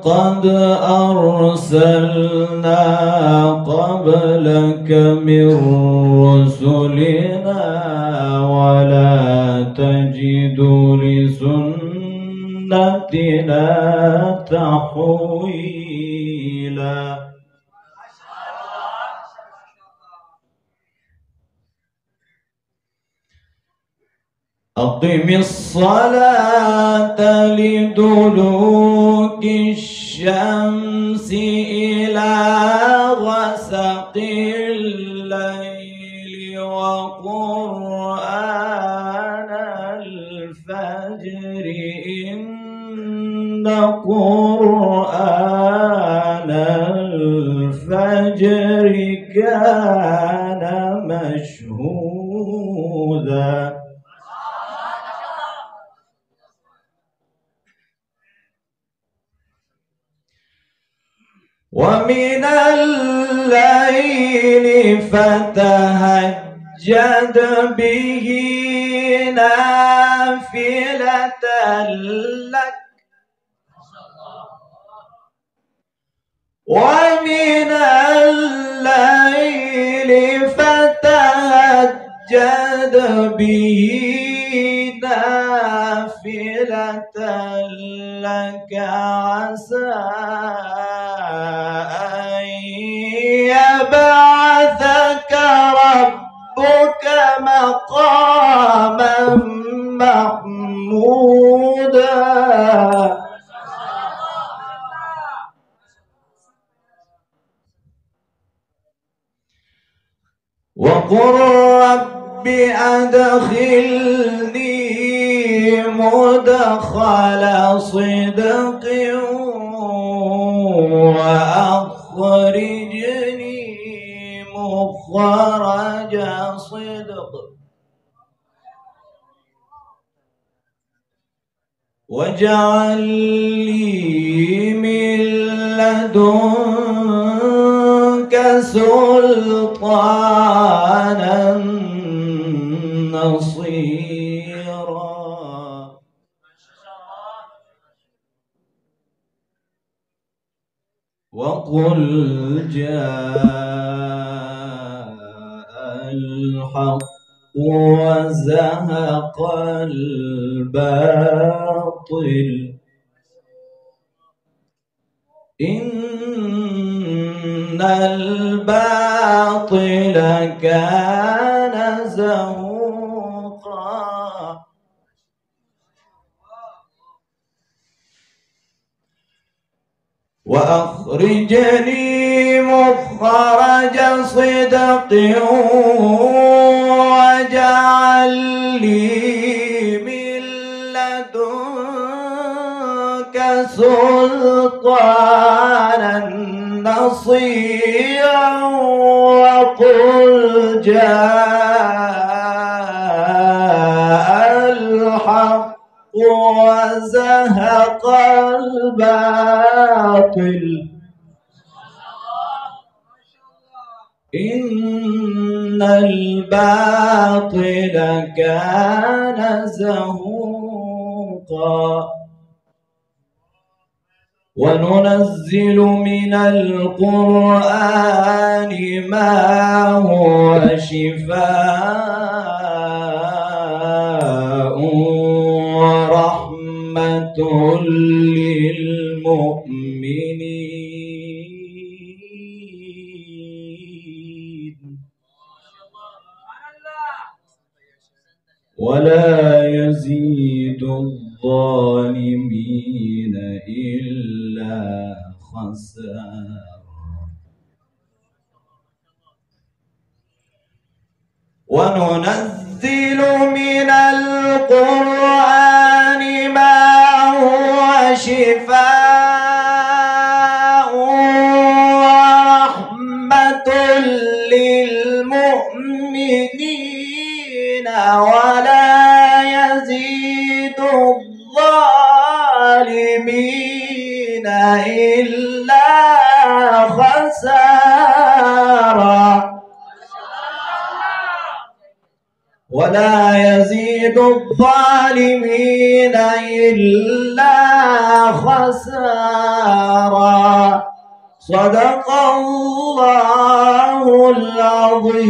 قد أرسلنا قبلك من رسلنا ولا تجد لسنتنا تحويلا. أقم الصلاة لدلوك الشمس إلى غسق الليل وقرآن الفجر إن قرآن الفجر كان مشهودا. ومن الليل فتهجد به نافلة لك ومن الليل فتهجد به نافلة لك عسى أن يبعثك ربك مقاما محمودا. وقل رب أدخلني مدخل صدق وأخرجني مخرج صدق واجعل لي من لدنك سلطانا نصيرا. وقل جاء الحق وزهق الباطل إن الباطل كان زهوقا. وأخرجني مخرج صدق واجعل لي من لدنك سلطانا نصيرا. وقل جاء الحق وزهق الباطل إن الباطل كان زهوقا. وننزل من القرآن ما هو شفاء ورحمة للمؤمنين ولا يزيد الظالمين إلا خسارا. وننزل من القرآن ما هو شفاء ورحمة للمؤمنين ولا يزيد الظالمين إلا خسارا. ولا يزيد الظالمين إلا خسارا. صدق الله العظيم.